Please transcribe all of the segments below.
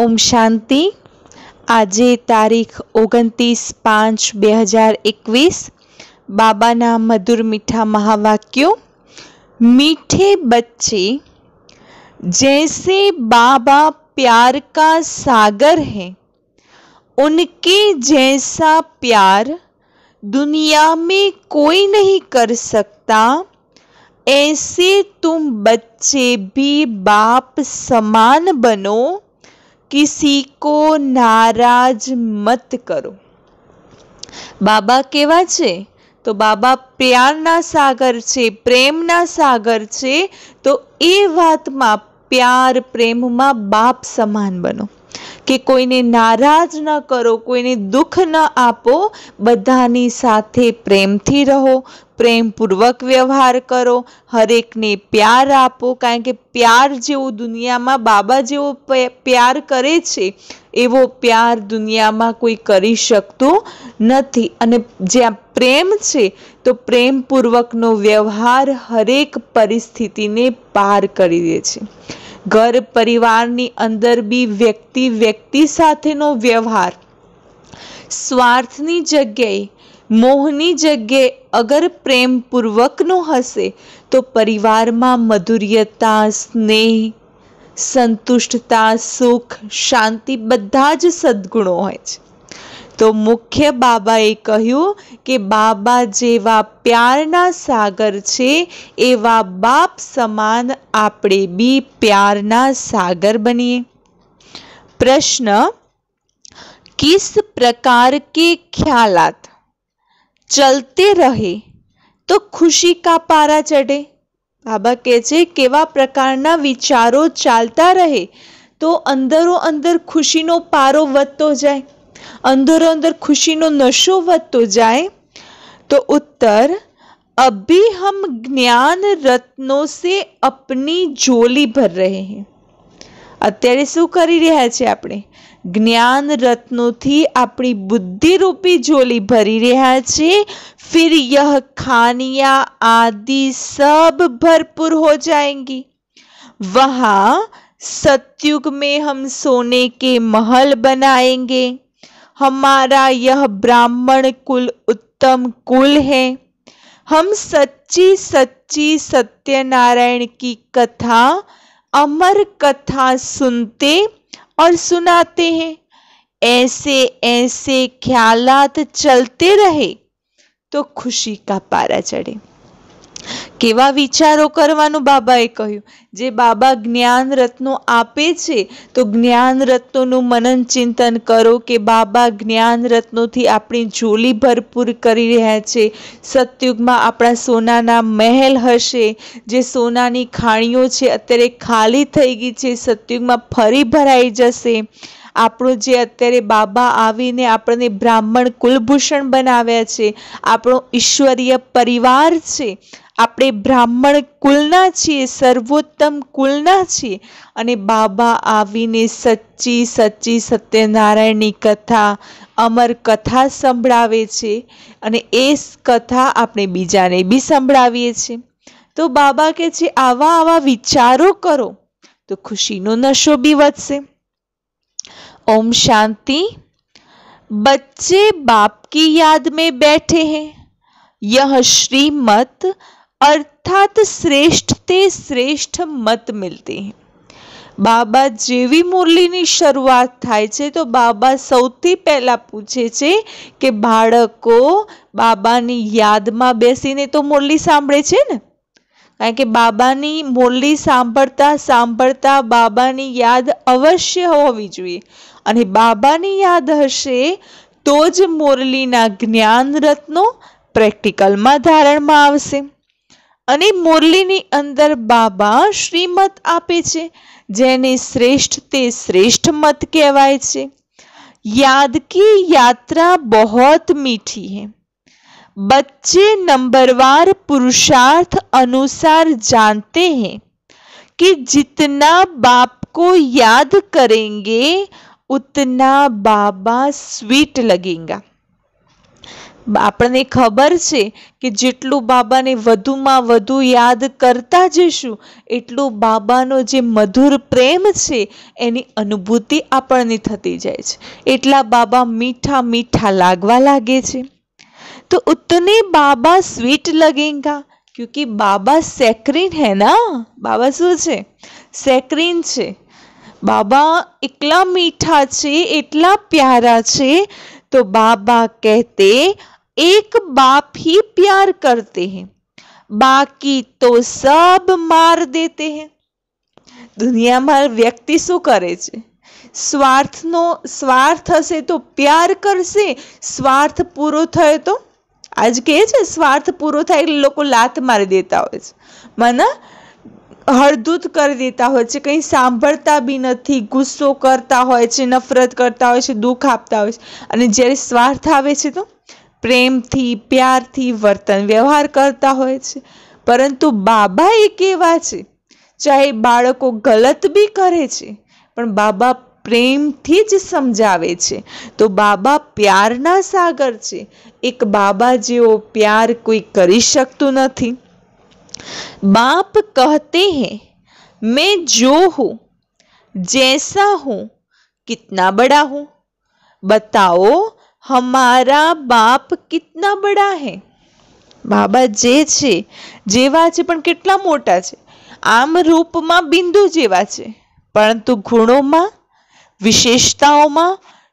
ओम शांति। આજે તારીખ 29/5/2021 बाबाना मधुर मीठा महावाक्यों। मीठे बच्चे, जैसे बाबा प्यार का सागर है, उनके जैसा प्यार दुनिया में कोई नहीं कर सकता। ऐसे तुम बच्चे भी बाप समान बनो, किसी को नाराज मत करो। बाबा केवा छे? तो बाबा प्यारना सागर छे, प्रेमना सागर छे। तो ए वातमां प्यार प्रेम में बाप समान बनो कि कोईने नाराज न करो, कोईने दुख न आपो, बधानी साथे प्रेमथी रहो, प्रेमपूर्वक व्यवहार करो, हरेक ने प्यार आपो। कारण के प्यार जेवो दुनिया में बाबा जेवो प्यार करे छे एवो प्यार दुनिया में कोई करी शकतो नथी। अने ज्यां प्रेम छे तो प्रेमपूर्वक नो व्यवहार हरेक परिस्थिति ने पार करी दे छे। घर परिवारनी अंदर बी व्यक्ति व्यक्ति साथेनो व्यवहार स्वार्थनी जग्याए, मोहनी जग्याए अगर प्रेम पूर्वक नो हसे तो परिवार में मधुर्यता, स्नेह, संतुष्टता, सुख, शांति बधा ज सद्गुणों होय छे। तो मुख्य बाबाए कह्युं कि बाबा जेवा प्यारना सागर छे एवा बाप समान आपणे बी प्यारना सागर बनीए। प्रश्न, किस प्रकार के ख्यालात चलते रहे तो खुशी का पारा चढ़े? बाबा कहे छे केवा प्रकारना विचारो चालता रहे तो अंदरो अंदर खुशीनो पारो वधतो जाए, अंदरो अंदर खुशीनो नशो वधतो जाए। तो उत्तर, अभी हम ज्ञान रत्नों से अपनी झोली भर रहे हैं। अत्यारे शू करी रह्या छे आपणे? ज्ञान रत्नों थी अपनी बुद्धि रूपी झोली भरी रह्या छे। फिर यह खानियां आदि सब भरपूर हो जाएंगी। वहां सतयुग में हम सोने के महल बनाएंगे। हमारा यह ब्राह्मण कुल उत्तम कुल है। हम सच्ची सच्ची सत्यनारायण की कथा, अमर कथा सुनते और सुनाते हैं। ऐसे ऐसे ख्यालात चलते रहे तो खुशी का पारा चढ़े। केवा विचारो करवानुं बाबाए कह्युं? जे बाबा ज्ञान रत्नो आपे छे तो ज्ञान रत्नोनुं मनन चिंतन करो कि बाबा ज्ञान रत्नोथी आपणी झोली भरपूर करी रह्या छे। सतयुगमां आपणा सोनाना महल हशे। जे सोनानी खाणीओ छे अत्यारे खाली थई गई छे, सतयुगमां फरी भराई जशे। આપણું જે અત્યારે બાબા આવીને આપણને બ્રાહ્મણ કુલભૂષણ બનાવ્યા છે, આપણો ઈશ્વરીય પરિવાર છે, આપણે બ્રાહ્મણ કુલના છીએ, સર્વોત્તમ કુલના છીએ અને બાબા આવીને સચ્ચી સચ્ચી સત્યનારાયણની કથા, અમર કથા સંભળાવે છે અને એ કથા આપણે બીજાને બી સંભળાવીએ છીએ। તો બાબા કહે છે આવા આવા વિચારો કરો તો ખુશીનો નશો બી વધશે। ओम शांति। बच्चे बाप की याद में बैठे हैं। यह श्रीमत अर्थात श्रेष्ठ ते श्रेष्ठ मत मिलते हैं। बाबा जेवी मुरलीनी शरूआत थाय छे तो बाबा सौथी पहला पूछे छे कि बाळको बाबानी यादमां बेसीने तो मुरली सांभळे छे ने। कारण के बाबानी मुरली सांभळता सांभळता बाबानी याद अवश्य होवी जोईए અને બાબાની યાદ હશે તો જ મુરલીના જ્ઞાન રત્નો પ્રેક્ટિકલમાં ધારણમાં આવશે। અને મુરલીની અંદર બાબા શ્રીમત આપે છે જેને શ્રેષ્ઠ તે શ્રેષ્ઠ મત કહેવાય છે। याद की यात्रा बहुत मीठी है। बच्चे नंबरवार पुरुषार्थ अनुसार जानते हैं कि जितना बाप को याद करेंगे उतना बाबा स्वीट लगेगा। આપણને ખબર છે કે જેટલું બાબાને વધુમાં વધુ યાદ કરતા જઈશું એટલું બાબાનો જે મધુર પ્રેમ છે એની અનુભૂતિ આપણને થતી જાય છે, એટલા બાબા મીઠા मीठा लागवा लागे छे। तो उतने बाबा स्वीट लगेगा क्योंकि बाबा सेक्रीन है ना। बाबा शू छे? सेक्रीन छे। बाबा इतला मीठा छे, इतला प्यारा छे। तो बाबा कहते एक बाप ही प्यार करते हैं, बाकी तो सब मार देते हैं। दुनिया में व्यक्ति शू करे छे? स्वार्थ हशे तो प्यार करशे, स्वार्थ पूरो थयो तो आज कहे छे स्वार्थ पूरो थाय એટલે લોકો લાત મારી દેતા હોય છે, મને હળદૂત કરી દેતા હોય છે, કંઈ સાંભળતા બી નથી, ગુસ્સો કરતા હોય છે, નફરત કરતા હોય છે, દુઃખ આપતા હોય છે, અને જ્યારે સ્વાર્થ આવે છે તો પ્રેમથી પ્યારથી વર્તન વ્યવહાર કરતા હોય છે। પરંતુ બાબા એક એવા છે, ચાહે બાળકો ગલત બી કરે છે પણ બાબા પ્રેમથી જ સમજાવે છે। તો બાબા પ્યારના સાગર છે, એક બાબા જેવો પ્યાર કોઈ કરી શકતું નથી। बाप कहते हैं मैं जो हूँ, जैसा हूँ, कितना बड़ा हूँ, बताओ हमारा बाप कितना बड़ा है। बाबा जे छे जेवा छे पण केटला मोटा छे। आम रूपमां बिंदु जेवा छे परंतु गुणोमां, विशेषताओमां,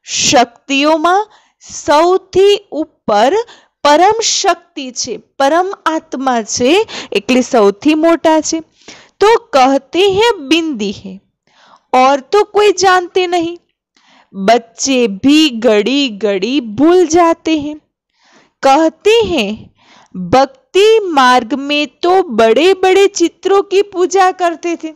शक्तिओमां सौथी ऊपर परम शक्ति छे, परम आत्मा छे એટલે સૌથી મોટા છે। तो कहते हैं बिंदी है और तो कोई जानते नहीं, बच्चे भी घड़ी घड़ी भूल जाते हैं। कहते हैं भक्ति मार्ग में तो बड़े बड़े चित्रों की पूजा करते थे।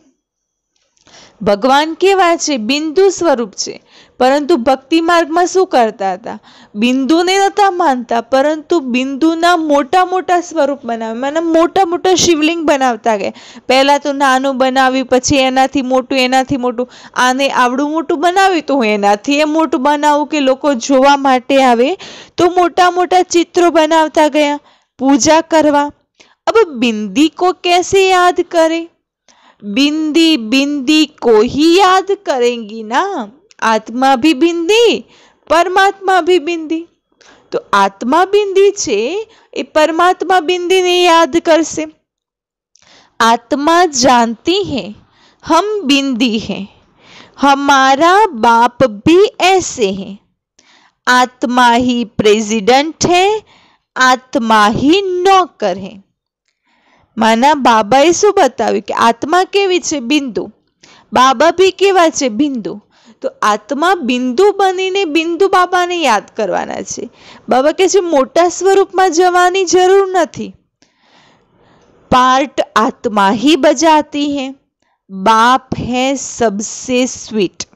भगवान केवा छे? बिंदु स्वरूप छे, परंतु भक्ति मार्ग में शू करता था? बिंदु ने नता मानता परंतु बिंदुना मोटा मोटा स्वरूप बनावे, माने मोटा मोटा शिवलिंग बनावता गया। पहला तो नानु बनाव्યું, પછી એનાથી મોટું, એનાથી મોટું, આને આવડું મોટું બનાવ્યું તો હું એનાથી એ મોટું બનાવું કે લોકો જોવા માટે આવે, તો મોટા મોટા चित्रों बनावता गया पूजा करवा। अब बिंदी को कैसे याद करें? बिंदी बिंदी को ही याद करेंगी ना। आत्मा भी बिंदी, परमात्मा भी बिंदी। तो आत्मा बिंदी छे ए परमात्मा बिंदी ने याद करसे। आत्मा जानती है हम बिंदी हैं, हमारा बाप भी ऐसे है। आत्मा ही प्रेसिडेंट है, आत्मा ही नौकर है। माना बाबाए शू बताव्યું કે आत्मा केवी छे? बिंदु। बाबा भी केवा छे? बिंदु। तो आत्मा बिंदु बनीने बिंदु बाबाने याद करवाना छे। बाबा कहे छे मोटा स्वरूपमां जवानी जरूर नहीं, पार्ट आत्मा ही बजाती है। बाप है सबसे स्वीट।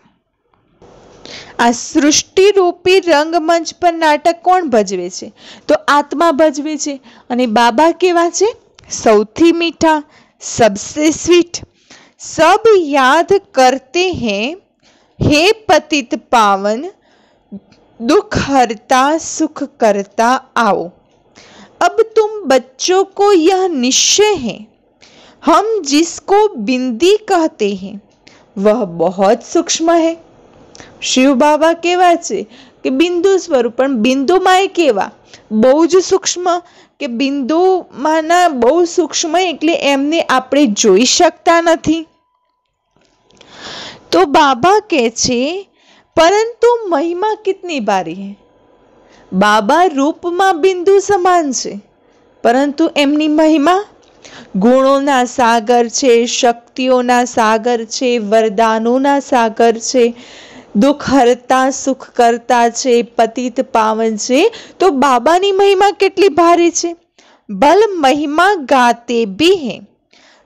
आ सृष्टि रूपी रंगमंच पर नाटक कोण भजवे छे? तो आत्मा भजवे छे। अने बाबा केवा छे? सौथी मीठा, सबसे स्वीट। सब याद करते हैं हे पतित पावन, दुख हरता सुख करता आओ। अब तुम बच्चों को यह निश्चय है, हम जिसको बिंदी कहते हैं वह बहुत सूक्ष्म है। शिव बाबा केवा छे कि बिंदु स्वरूप, पण बिंदु माय केवा? बहु ज सूक्ष्म, કે બિંદુમાંના બહુ સૂક્ષ્મ એટલે એમને આપણે જોઈ શકતા નથી। તો બાબા કહે છે પરંતુ મહિમા કિતની ભારી है। બાબા રૂપમાં બિંદુ સમાન છે પરંતુ એમની મહિમા ગુણોના સાગર છે, શક્તિઓના સાગર છે, વરદાનોના સાગર છે, दुख हरता सुख करता छे, पतित पावन छे। तो बाबानी महिमा केटली भारी छे। बल महिमा गाते भी हैं,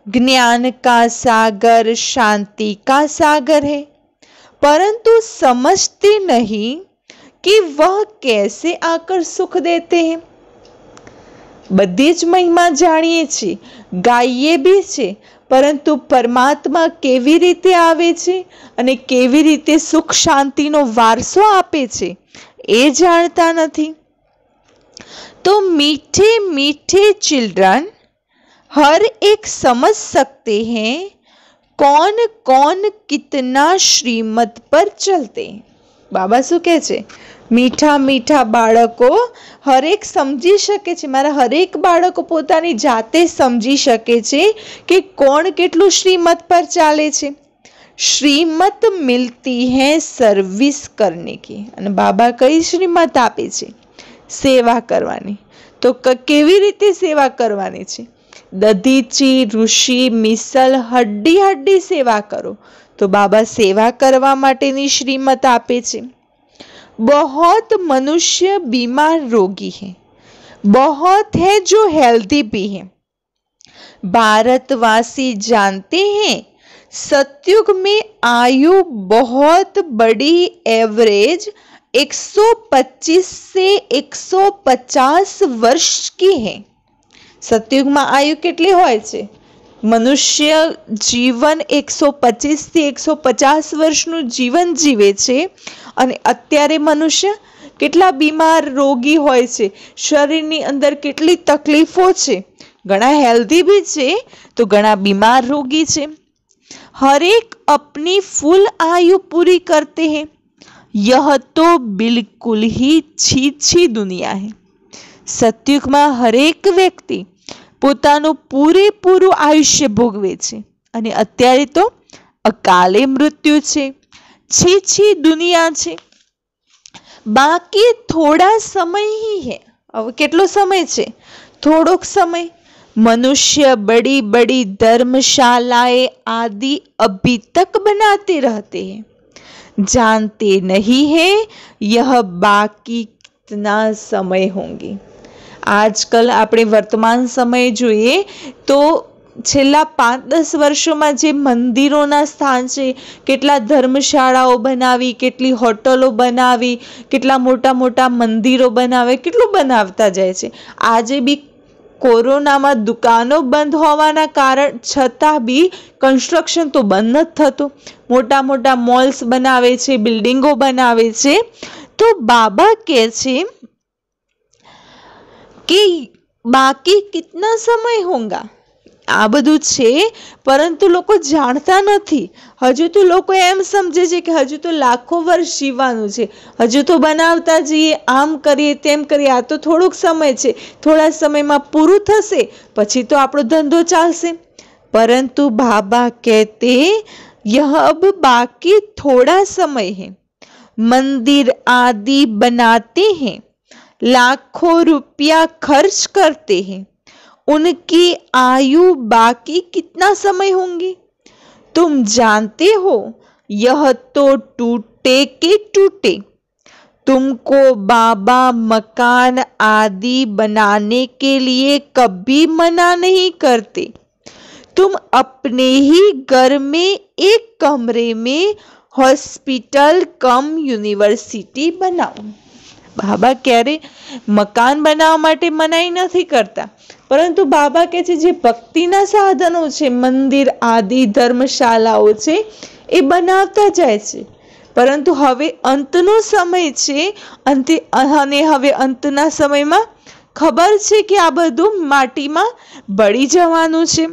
ज्ञान का सागर शांति का सागर है, परंतु समझते नहीं कि वह कैसे आकर सुख देते हैं। बधी ज महिमा जाणीए छे, गाईए भी छे, परंतु परमात्मा केवी रीते आवे छे अने केवी रीते सुख शांतिनो वारसो आपे छे ए जाणता नथी। तो मीठे मीठे चिल्ड्रन हर एक समझ सकते हैं कौन कौन कितना श्रीमत पर चलते हैं। बाबा શું કહે છે? મીઠા મીઠા બાળકો હરેક સમજી શકે છે, મારા હરેક બાળકો પોતાની જાતે સમજી શકે છે કે કોણ કેટલું શ્રીમત પર ચાલે છે। શ્રીમત મિલતી હૈ સર્વિસ કરને કી, અને બાબા કઈ શ્રીમત આપે છે? સેવા કરવાની। તો કેવી રીતે સેવા કરવાની છે? દધીચી ઋષિ મિસલ હડ્ડી હડ્ડી સેવા કરો। તો બાબા સેવા કરવા માટેની શ્રીમત આપે છે। बहुत मनुष्य बीमार रोगी है, बहुत है जो हेल्दी भी है। भारतवासी जानते हैं सतयुग में आयु बहुत बड़ी एवरेज 125 से 150 वर्ष की है। सतयुग में आयु કેટલી હોય છે? મનુષ્ય જીવન 125 થી 150 વર્ષનું જીવન જીવે છે, અને અત્યારે મનુષ્ય કેટલા બીમાર રોગી હોય છે, શરીરની અંદર કેટલી તકલીફો છે, ઘણા હેલ્ધી भी છે તો ઘણા બીમાર રોગી છે। हरेक अपनी फुल आयु पूरी करते हैं, यह तो बिल्कुल ही छी दुनिया है। सतयुग में हरेक व्यक्ति પોતાનું પૂરેપૂરું આયુષ્ય ભોગવે છે, અને અત્યારે તો અકાલે મૃત્યુ છે, छी દુનિયા છે। બાકી થોડા સમય ही है, હવે કેટલો સમય છે? થોડોક સમય। मनुष्य बड़ी बड़ी धर्मशालाएं आदि अभी तक बनाते रहते हैं, जानते नहीं है यह बाकी कितना समय होंगे। આજકાલ આપણે વર્તમાન સમય જોઈએ તો છેલ્લા 5-10 વર્ષોમાં જે મંદિરોના સ્થાન છે, કેટલા ધર્મશાળાઓ બનાવી, કેટલી હોટલો બનાવી, કેટલા મોટા મોટા મંદિરો બનાવે, કેટલું બનાવતા જાય છે। આજે બી કોરોનામાં દુકાનો બંધ હોવાના કારણ છતાં બી કન્સ્ટ્રક્શન તો બંધ નથી થતું, મોટા મોટા મોલ્સ બનાવે છે, બિલ્ડિંગો બનાવે છે। તો બાબા કહે છે कि बाकी कितना समय होगा। आ बधु छे परंतु लोको जाणता नथी। हजू तो लोको एम समझे छे कि हजू तो लाखों वर्ष जीवानुं छे, हजू तो बनावता जईए, आम करीए तेम करीए, आ तो थोड़ोक समय छे, थोड़ा समय में पूरुं थशे पछी तो आपणो धंधो चालशे। परंतु बाबा कहते यह अब बाकी थोड़ा समय है। मंदिर आदि बनाते हैं, लाखों रुपया खर्च करते हैं, उनकी आयु बाकी कितना समय होंगी? तुम जानते हो यह तो टूटे के टूटे। तुमको बाबा मकान आदि बनाने के लिए कभी मना नहीं करते। तुम अपने ही घर में एक कमरे में हॉस्पिटल कम यूनिवर्सिटी बनाओ। बाबा क्यारे मकान बनावा माटे मनाई नहीं करता, परंतु बाबा कहे छे जे भक्तिना साधनो छे, मंदिर आदि धर्मशालाओ छे ए बनावता जाय छे। परंतु हवे अंतनो समय छे, अने हवे अंतना समयमां खबर छे कि आ बधुं माटीमां बળી जवानुं छे।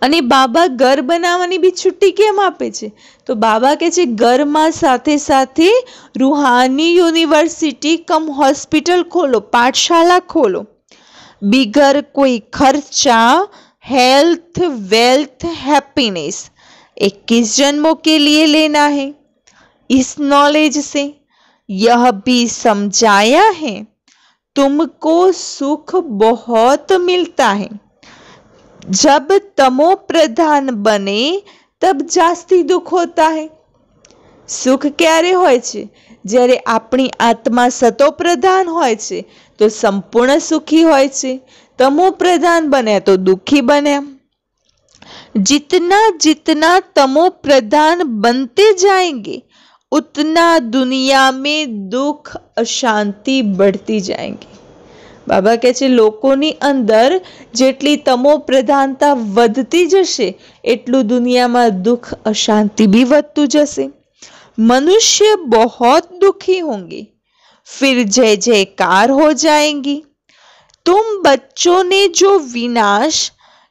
અને બાબા ઘર બનાવવાની બી છુટ્ટી કેમ આપે છે? તો બાબા કહે છે ઘરમાં સાથે સાથે રૂહાની યુનિવર્સિટી કમ હોસ્પિટલ ખોલો, પાઠશાલા ખોલો। बिगर कोई खर्चा, हेल्थ वेल्थ हैप्पीनेस 21 जन्मों के लिए लेना है। इस नॉलेज से यह भी समझाया है तुमको सुख बहुत मिलता है। जब तमो प्रधान बने तब जास्ती दुख होता है। सुख क्यारे होय छे? ज्यारे आपणी आत्मा सतो प्रधान होय छे तो संपूर्ण सुखी होय छे, तमो प्रधान बने तो दुखी बने। जितना जितना तमो प्रधान बनते जाएंगे उतना दुनिया में दुख अशांति बढ़ती जाएंगी। बाबा कहे छे लोकोनी अंदर जेटली तमो प्रधानता वधती जशे एटलू दुनिया में दुख अशांति भी वधतुं जशे। मनुष्य बहुत दुखी होंगे, फिर जय जयकार हो जाएंगी। तुम बच्चों ने जो विनाश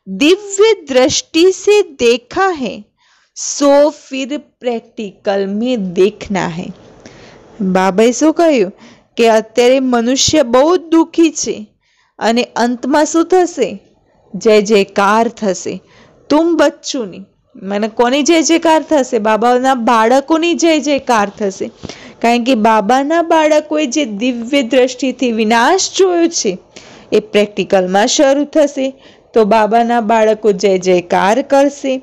दिव्य दृष्टि से देखा है सो फिर प्रेक्टिकल में देखना है। बाबाએ શું કહ્યું કે અત્યારે મનુષ્ય બહુ દુઃખી છે અને અંતમાં શું થશે? જય જયકાર થશે. તુમ બચ્ચોની મને કોની જય જયકાર થશે? બાબાના બાળકોની જય જયકાર થશે. કારણ કે બાબાના બાળકોએ જે દિવ્ય દ્રષ્ટિથી વિનાશ જોયો છે એ પ્રેક્ટિકલમાં શરૂ થશે તો બાબાના બાળકો જય જયકાર करसे।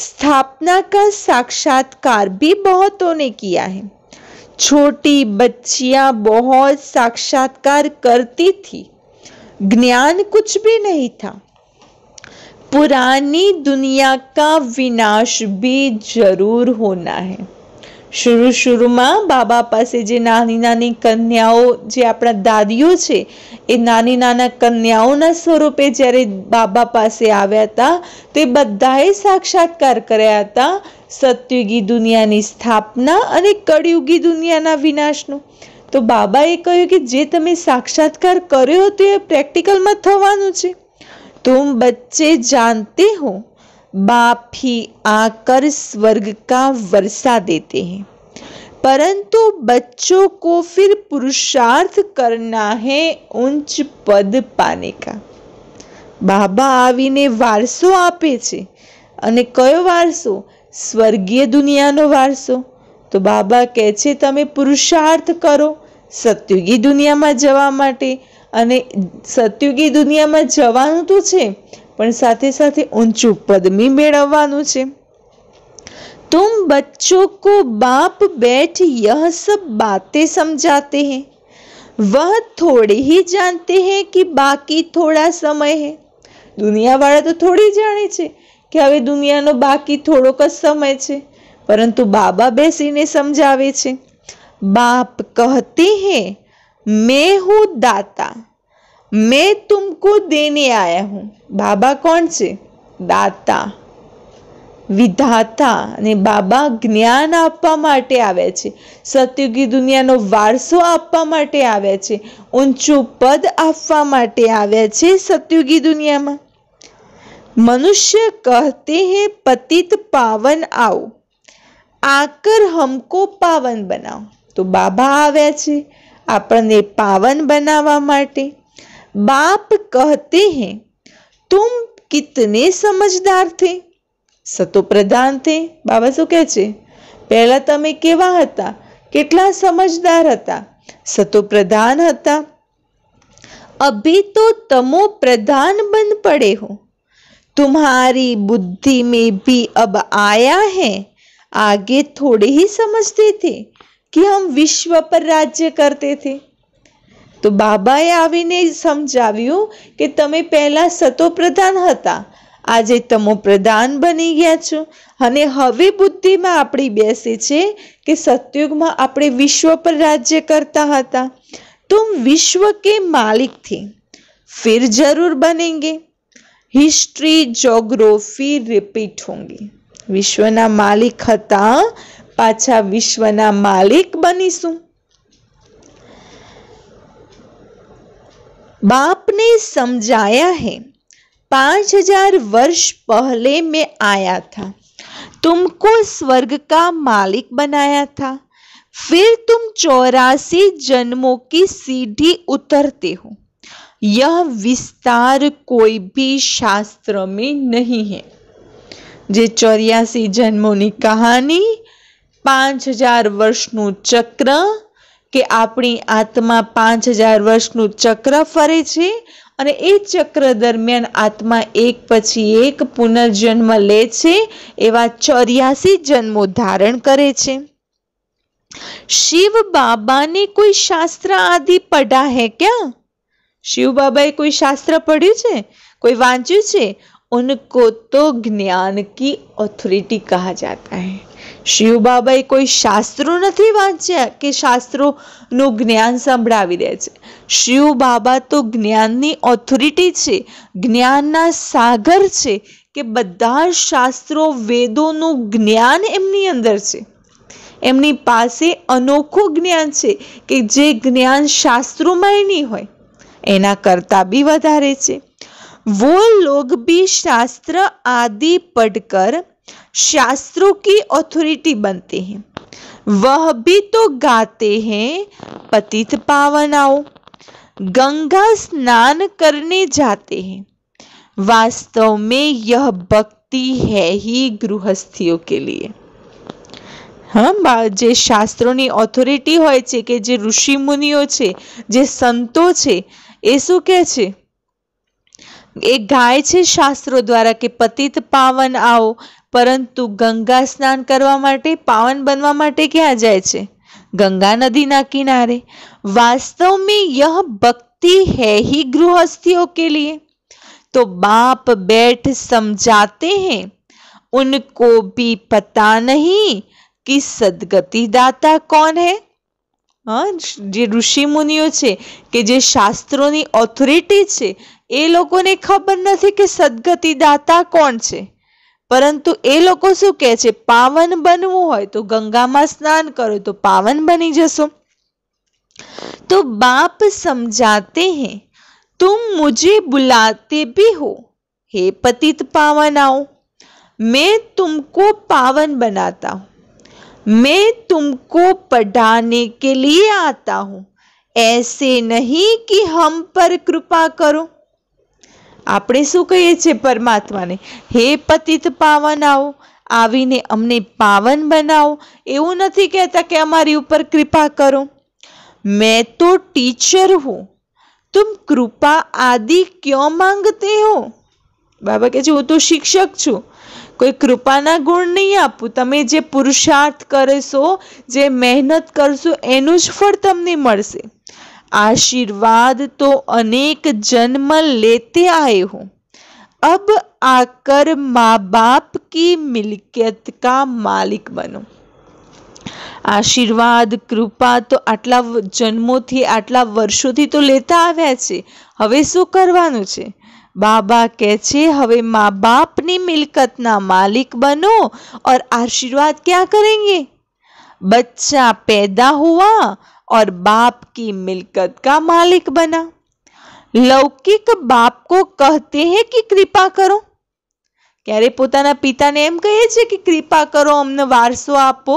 स्थापना का साक्षात्कार भी बहुतों ने किया है। छोटी बच्चियां बहुत साक्षात्कार करती थी, ज्ञान कुछ भी नहीं था। पुरानी दुनिया का विनाश भी जरूर होना है। शुरू में बाबा पासे जे नानी नानी कन्याओ जे आपणा दादीओ छे ए नानी नाना कन्याओना स्वरूपे ज्यारे बाबा पासे आव्या हता ते बधाए साक्षात्कार कर्या हता सतयुगी दुनियानी स्थापना अने कलियुगी दुनियाना विनाशनो। तो बाबाए कह्युं कि जे तमे साक्षात्कार कर्यो ते प्रेक्टिकल में थवानुं छे। तुम बच्चे जानते हो बाप ही आकर स्वर्ग का वर्षा देते हैं, परंतु बच्चों को फिर पुरुषार्थ करना है उच्च पद पाने का। बाबा आवीने वारसो आपे छे अने कयो वारसो? स्वर्गीय दुनियानो वारसो। तो बाबा कहे छे तमे पुरुषार्थ करो सतयुगी दुनिया में जवा माटे अने सतयुगी दुनिया में जवानुं तो छे पण साथे साथे ऊंचू पद भी मेळववानुं छे। तुम बच्चों को बाप बैठ यह सब बातें समझाते हैं, वह थोड़े ही जानते हैं कि बाकी थोड़ा समय है। दुनिया वाला तो थोड़ी जाने छे कि हवे दुनियानो बाकी थोड़ोक ज समय छे, परंतु बाबा बेसीने समझावे छे। बाप कहते हैं मैं हूँ दाता, मैं तुमको देने आया हूँ। बाबा कौन छे? दाता विधाता ने बाबा ज्ञान आपवा माटे आवे छे, सतयुगी दुनियानो वारसो आपवा माटे आवे छे, ऊंचू पद आपवा माटे आवे छे सतयुगी दुनिया में। मनुष्य कहते हैं पतित पावन आओ, आकर हमको पावन बनाओ। तो बाबा आवे छे आपने पावन बनावा माटे। बाप कहते हैं तुम कितने समझदार थे, सतो प्रधान थे। बाबा शू कहे छे? पहला तमे केवा हता, केटला समझदार हता, सतो प्रधान हता। अभी तो तमो प्रधान बन पड़े हो, तुम्हारी बुद्धि में भी अब आया है। आगे थोड़े ही समझते थे कि हम विश्व पर राज्य करते थे। तो बाबाए आवीने समझाव्યું કે તમે પહેલા સતો પ્રધાન હતા, આજે તમો પ્રધાન બની ગયા છો અને હવે બુદ્ધિમાં આપણી બેસે છે કે સતયુગમાં આપણે વિશ્વ પર રાજ્ય કરતા હતા। तुम विश्व के मालिक थे, फिर जरूर बनेंगे। हिस्ट्री ज्योग्राफी रिपीट होंगी। विश्वना मालिक हता, पाछा विश्वना मालिक बनीशुं। बाप ने समझाया है 5000 वर्ष पहले मैं आया था, तुमको स्वर्ग का मालिक बनाया था, फिर तुम 84 जन्मों की सीढ़ी उतरते हो। यह विस्तार कोई भी शास्त्र में नहीं है। जे 84 जन्मों की कहानी, 5000 वर्षनु चक्र के अपनी आत्मा 5000 वर्षनु चक्र फरे छे अने ए चक्र दरमियान आत्मा एक पछी एक पुनर्जन्म ले छे, एवा 84 जन्मों धारण करे छे। शिव बाबा ने कोई शास्त्र आदि पढ़ा है क्या? शिव बाबाए कोई शास्त्र पढ़्યું છે, कोई वांच्યું છે? उनको तो ज्ञान की ऑथोरिटी कहा जाता है। शिव बाबाए कोई शास्त्रों नहीं वांच्या कि शास्त्रों नु ज्ञान संभळावी दे छे। शिव बाबा तो ज्ञाननी ऑथोरिटी छे, ज्ञानना सागर छे कि बधा शास्त्रों वेदों ज्ञान एमनी अंदर छे। एमनी पासे अनोखो ज्ञान छे कि जे ज्ञान शास्त्रों में नहीं होय। एना करता भी वधारे छे। वो लोग भी शास्त्र आदि पढ़कर शास्त्रों की अथॉरिटी बनते हैं। वह भी तो गाते हैं, पतित पावन आओ, गंगा स्नान करने जाते हैं। वास्तव में यह भक्ति है ही गृहસ્થીઓ के लिए। જે શાસ્ત્રોની ઓથોરિટી હોય છે કે જે ઋષિ મુનિઓ છે, જે સંતો છે, એ શું કહે છે? એ ગાય છે શાસ્ત્રો દ્વારા કે પતિત પાવન આવો, પરંતુ ગંગા સ્નાન કરવા માટે, પાવન બનવા માટે ક્યાં જાય છે? गंगा नदी ना किनारे। वास्तव में यह भक्ति है ही गृहस्थियों के लिए। तो बाप बैठ समझाते हैं, उनको भी पता नहीं कि सदगति दाता कौन है। જે ઋષિ મુનિઓ છે કે જે શાસ્ત્રોની ઓથોરિટી છે, એ લોકોને ખબર નથી કે સદગતિ દાતા કોણ છે, પરંતુ એ લોકો શું કહે છે? પાવન બનવું હોય તો ગંગામાં સ્નાન કરો તો પાવન બની જશો। तो बाप समझाते हैं, तुम मुझे बुलाते भी हो, हे पतित पावन आओ, मैं तुमको पावन बनाता हूँ, मैं तुमको पढ़ाने के लिए आता हूँ, ऐसे नहीं कि हम पर कृपा करो। આપણે શું કહીએ છીએ પરમાત્માને? હે પતિત પાવન આવો, આવીને અમને પાવન બનાવો। એવું નથી કહેતા કે અમારી ઉપર કૃપા કરો। मैं तो टीचर हूँ, तुम कृपा आदि क्यों मांगते हो? बाबा કહે છે હું તો શિક્ષક છું, કોઈ કૃપાના ગુણ નહીં આપું। તમે જે પુરુષાર્થ કરશો, જે મહેનત કરશો, એનું જ ફળ તમને મળશે। आशीर्वाद तो अनेक जन्म लेते आए हो, अब आकर माँ बाप की मिल्कियत का मालिक बनो। आशीर्वाद कृपा तो आटला जन्मोथी, आटला वर्षोथी तो लेता आव्या छे, हवे शुं करवानुं छे? बाबा कहे छे हवे माँ बापनी मिल्कतना मालिक बनो और आशीर्वाद क्या करेंगे? बच्चा पैदा हुआ और बाप की मिल्कत का मालिक बना। लौकिक बाप को कहते हैं कि कृपा करो, क्यारे पोताना पिताने एम कहे छे कि कृपा करो, अमने वारसो आपो।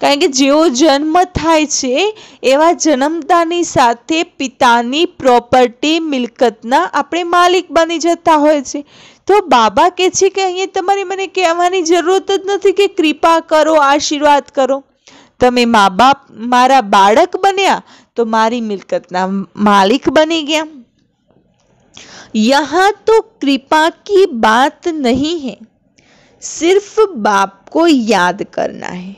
कारण के जेवो जन्म थाय छे एवा जन्मतानी साथे पितानी प्रोपर्टी मिल्कतना आपणे मालिक बनी जता होय छे। तो बाबा कहे छे कि अहींया तमारे मने कहेवानी जरूरत ज नथी कि कृपा करो, आशीर्वाद करो। તમે મા બાપ મારા બાળક બન્યા તો મારી મિલકતના માલિક બની ગયા। यहाँ तो कृपा की बात नहीं है, सिर्फ बाप को याद करना है।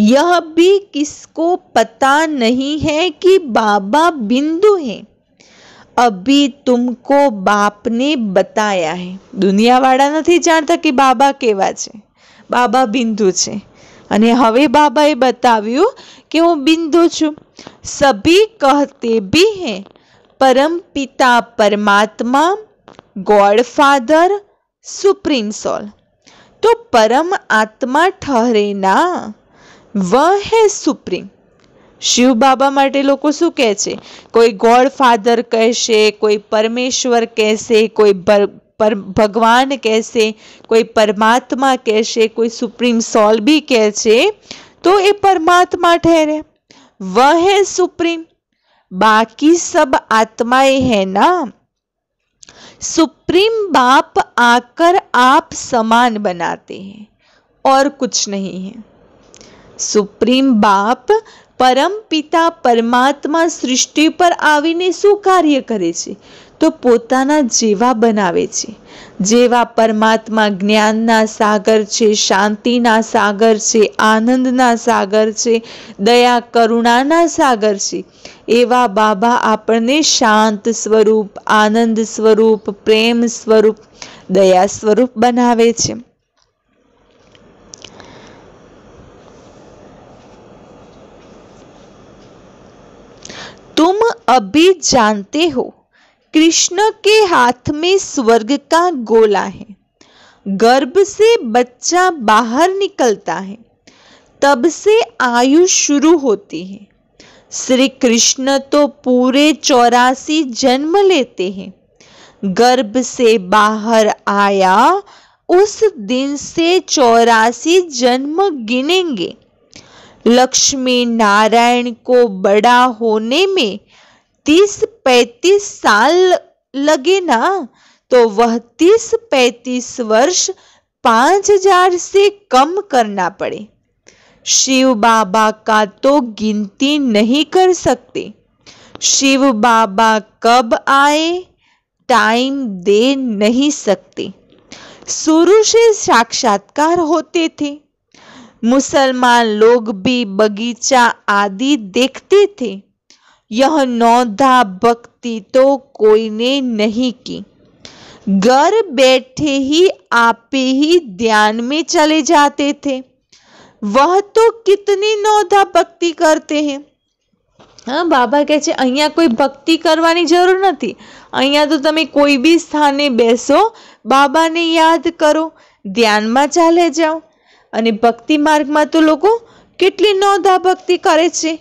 यह भी किसको पता नहीं है कि बाबा बिंदु है। अभी तुमको बाप ने बताया है। दुनिया वाला नहीं जानता कि बाबा केवा छे, बाबा बिंदु छे। અને હવે બાબાએ બતાવ્યું કે હું બિંદુ છું। સભી कहते भी हैं परम पिता परमात्मा, गॉड फादर, सुप्रीम सोल। तो परम आत्मा ठहरे ना, वह है सुप्रीम। शिव बाबा माटे लोको શું કહે છે? કોઈ ગોડ ફાધર કહેશે, કોઈ પરમેશ્વર કહેશે, કોઈ भगवान कहसे, कोई परमात्मा कहसे, कोई सुप्रीम सोल भी कहसे, तो ये परमात्मा ठहरे, वह है सुप्रीम। बाकी सब आत्माएं है ना। सुप्रीम बाप आकर आप समान बनाते हैं और कुछ नहीं है। सुप्रीम बाप परम पिता परमात्मा सृष्टि पर आवीने शू कार्य करे छे? तो पोताना जेवा बनावे छे। जेवा परमात्मा ज्ञानना सागर छे, शांतिना सागर छे, आनंदना सागर छे, दया करुणाना सागर छे, एवा बाबा आपने शांत स्वरूप, आनंद स्वरूप, प्रेम स्वरूप, दया स्वरूप बनावे छे। तुम अभी जानते हो कृष्ण के हाथ में स्वर्ग का गोला है। गर्भ से बच्चा बाहर निकलता है, तब से आयु शुरू होती है। श्री कृष्ण तो पूरे 84 जन्म लेते हैं। गर्भ से बाहर आया उस दिन से 84 जन्म गिनेंगे। लक्ष्मी नारायण को बड़ा होने में 30-35 साल लगे ना, तो वह 30-35 वर्ष 5000 से कम करना पड़े। शिव बाबा का तो गिनती नहीं कर सकते। शिव बाबा कब आए टाइम दे नहीं सकते। शुरू से साक्षात्कार होते थे। मुसलमान लोग भी बगीचा आदि देखते थे। यह नौधा भक्ति तो कोई ने नहीं की। घर बैठे ही आपे ही ध्यान में चले जाते थे। वह तो कितनी नौधा भक्ति करते हैं। हाँ, बाबा કહે છે અહીંયા કોઈ ભક્તિ કરવાની જરૂર નથી। અહીંયા તો તમે કોઈ બી સ્થાને બેસો, બાબાને યાદ કરો, ધ્યાનમાં ચાલે જાઓ। અને ભક્તિ માર્ગમાં તો લોકો કેટલી નોંધા ભક્તિ કરે છે।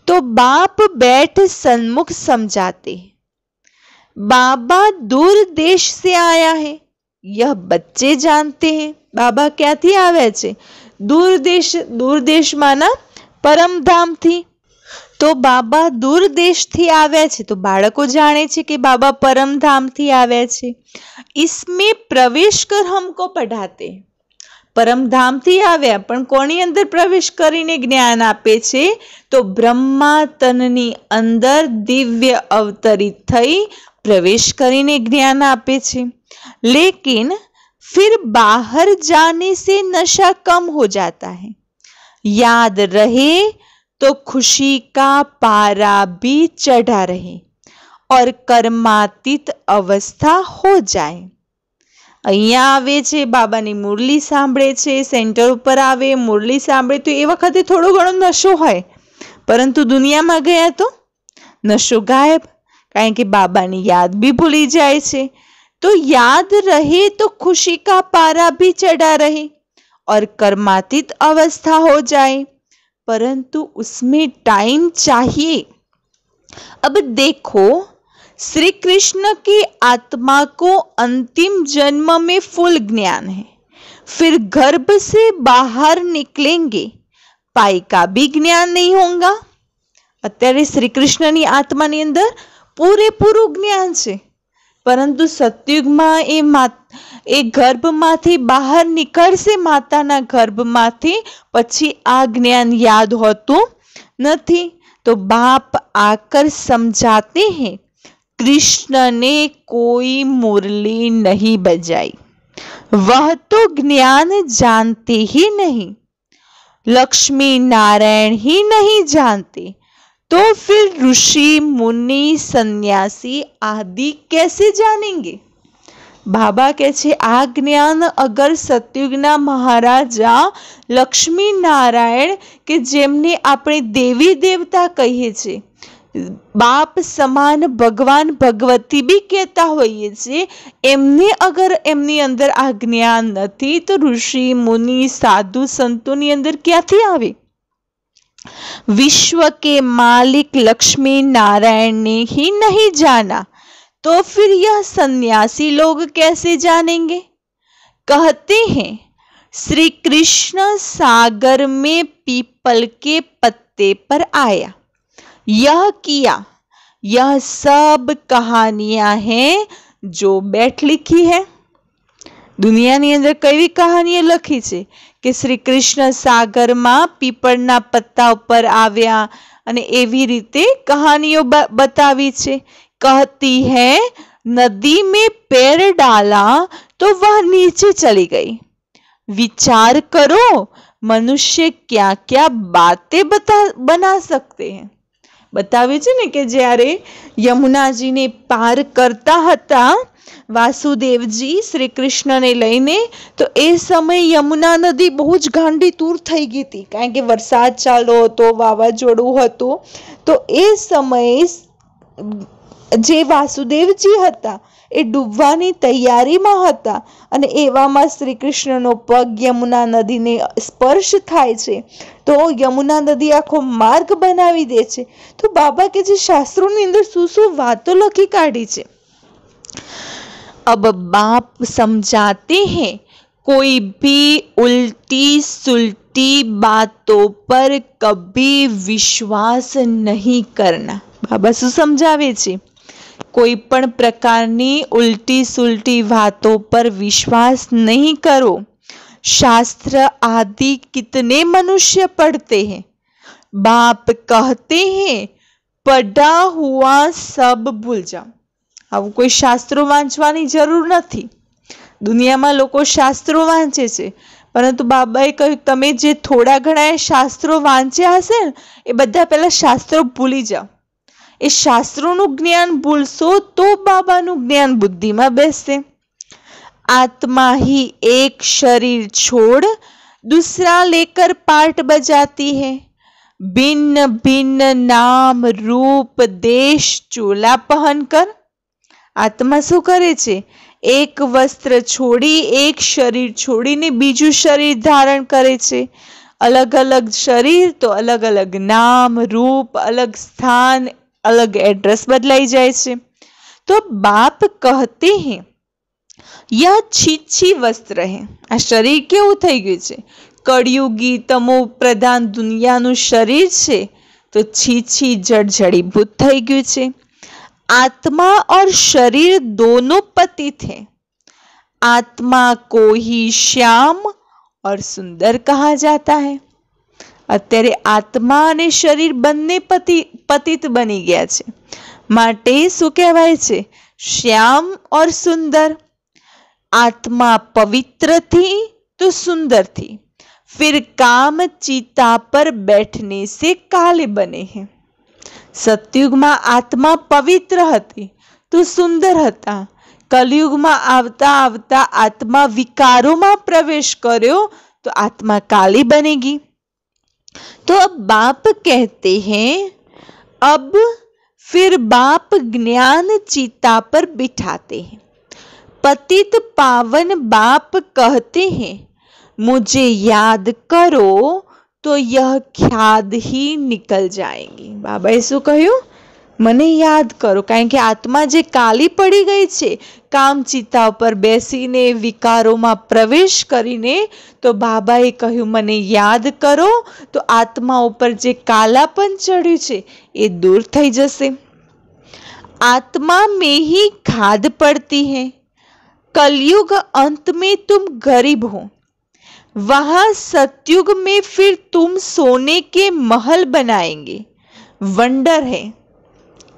તો બાપ बैठ सन्मुख समझाते। बाबा दूर देश से आया है, यह बच्चे जानते हैं। बाबा ક્યાંથી આવ્યા છે? दूर देश माना परमधाम थी। तो बाबा दूर देश थी आव्या छे, तो बाळको जाने छे कि बाबा परमधाम थी आव्या छे। इसमें प्रवेश कर हमको पढ़ाते। परमधाम थी आव्या पण कोनी अंदर प्रवेश करीने ज्ञान आपे छे? तो ब्रह्मा तननी अंदर दिव्य अवतरित थई प्रवेश करीने ज्ञान आपे छे। लेकिन फिर बाहर जाने से नशा कम हो जाता है। याद रहे तो खुशी का पारा भी चढ़ा रहे और कर्मातीत अवस्था हो जाए। અહીંયા આવે છે, બાબાની મુરલી સાંભળે છે, સેન્ટર ઉપર આવે, મુરલી સાંભળે તો એ વખતે થોડો ઘણો નશો હોય, પરંતુ દુનિયામાં ગયા તો નશો ગાયબ, કારણ કે બાબાની યાદ બી ભૂલી જાય છે। तो याद रहे तो खुशी का पारा भी चढ़ा रहे और कर्मातीत अवस्था हो जाए, परंतु उसमें टाइम चाहिए। अब देखो, श्री कृष्ण की आत्मा को अंतिम जन्म में फुल ज्ञान है। फिर गर्भ से बाहर निकलेंगे, पाई का भी ज्ञान नहीं होगा। अत्यारे श्री कृष्ण की आत्मा नी अंदर पूरेपूरू ज्ञान है, परंतु सतयुग में ए गर्भमांथी बहार निकळशे, माताना गर्भमांथी, पछी आ ज्ञान याद होतुं नथी। तो बाप आकर समझाते हैं, कृष्ण ने कोई मुरली नहीं बजाई, वह तो ज्ञान जानते ही नहीं। लक्ष्मी नारायण ही नहीं जानते, तो फिर ऋषि मुनि सन्यासी आदि कैसे जानेंगे? बाबा कहे छे आ ज्ञान अगर सतयुगना महाराजा लक्ष्मी नारायण के जेमने आपणे देवी देवता कहीए छे, बाप समान भगवान भगवती भी कहता होइए छे, एमने अगर एमनी अंदर आ ज्ञान नथी तो ऋषि मुनि साधु संतोनी अंदर क्यांथी आवे? विश्व के मालिक लक्ष्मी नारायण ने ही नहीं जाना, तो फिर यह सन्यासी लोग कैसे जानेंगे? कहते हैं, श्री कृष्ण सागर में पीपल के पत्ते पर आया, यह किया। यह सब कहानियां हैं जो बैठ लिखी है। दुनियानी अंदर कई कहानियां लखी छे कि श्री कृष्ण सागर में पीपळना पत्ता पर आव्या अने एवी रीते कहानियों बतावी छे। कहती है, नदी में पैर डाला तो वह नीचे चली गई। विचार करो, मनुष्य क्या क्या बातें बना सकते हैं। बताव्યું છે ને કે જ્યારે યમુનાજીને પાર કરતા હતા વાસુદેવજી શ્રી કૃષ્ણને લઈને, તો એ સમય યમુના નદી બહુ જ ગાંડી તૂર થઈ ગઈ હતી, કારણ કે વરસાદ ચાલુ હતો, વાવાઝોડું હતું। તો એ સમયે જે વાસુદેવજી હતા એ ડૂબવાની તૈયારીમાં હતા અને એવામાં શ્રી કૃષ્ણનો પગ યમુના નદીને સ્પર્શ થાય છે તો યમુના નદી આખો માર્ગ બનાવી દે છે। તો બાબા કે જે શાસ્ત્રોની અંદર શું શું વાતો લખી કાઢી છે। अब बाप समझाते हैं कोई भी उल्टी सुलटी बातों पर कभी विश्वास नहीं करना। बाबा શું સમજાવે છે? कोई पण प्रकारनी उल्टी सुलटी बातों पर विश्वास नहीं करो। शास्त्र आदि कितने मनुष्य पढ़ते हैं। बाप कहते हैं पढ़ा हुआ सब भूल जाओ। આવું કોઈ શાસ્ત્રો વાંચવાની જરૂર નથી। દુનિયામાં લોકો શાસ્ત્રો વાંચે છે, પરંતુ બાબાએ કહ્યું તમે જે થોડા ઘણા શાસ્ત્રો વાંચ્યા હશે ને એ બધા પહેલા શાસ્ત્રો ભૂલી જાઓ। એ શાસ્ત્રોનું જ્ઞાન ભૂલશો તો બાબાનું જ્ઞાન બુદ્ધિમાં બેસશે। आत्मा ही एक शरीर छोड़ दूसरा लेकर पार्ट बजाती है। भिन्न भिन्न नाम रूप देश चोला पहनकर आत्मा શું કરે છે? એક વસ્ત્ર છોડી એક શરીર છોડીને બીજું શરીર ધારણ કરે છે। અલગ અલગ શરીર તો અલગ અલગ નામ રૂપ અલગ સ્થાન अलग एड्रेस बदलाई जाए छे। तो बाप कहते हैं यह छीछी वस्त्र है। आ शरीर केवुं थई गयुं छे? कळयुगी तमो प्रधान दुनियानुं शरीर छे तो छीछी जड़जड़ीभूत थई गयुं छे। आत्मा और शरीर दोनों पतित हैं। आत्मा को ही श्याम और सुंदर कहा जाता है। અત્યારે આત્મા અને શરીર બંને પતિત બની ગયા છે, માટે શું કહેવાય છે? શ્યામ और सुंदर। आत्मा पवित्र थी तो सुंदर थी, फिर काम चिता पर बैठने से काले बने हैं। सतयुगમાં આત્મા પવિત્ર હતી તો સુંદર હતા। કલયુગમાં આવતા આવતા આત્મા વિકારોમાં પ્રવેશ કર્યો તો આત્મા કાલી બનેગી। तो अब बाप कहते हैं अब फिर बाप ज्ञान चिता पर बिठाते हैं। पतित पावन बाप कहते हैं मुझे याद करो तो यह ख्याद ही निकल जाएगी। बाबाए શું કહ્યું? મને યાદ કરો, કારણ કે આત્મા જે કાલી પડી ગઈ છે કામ ચિતા ઉપર બેસીને વિકારોમાં પ્રવેશ કરીને, તો બાબાએ કહ્યું મને યાદ કરો તો આત્મા ઉપર જે કાલાપન ચડ્યું છે એ દૂર થઈ જશે। आत्मा में ही खाद पड़ती है। कलयुग अंत में तुम गरीब हो, वहां सतयुग में फिर तुम सोने के महल बनाएंगे। वंडर है।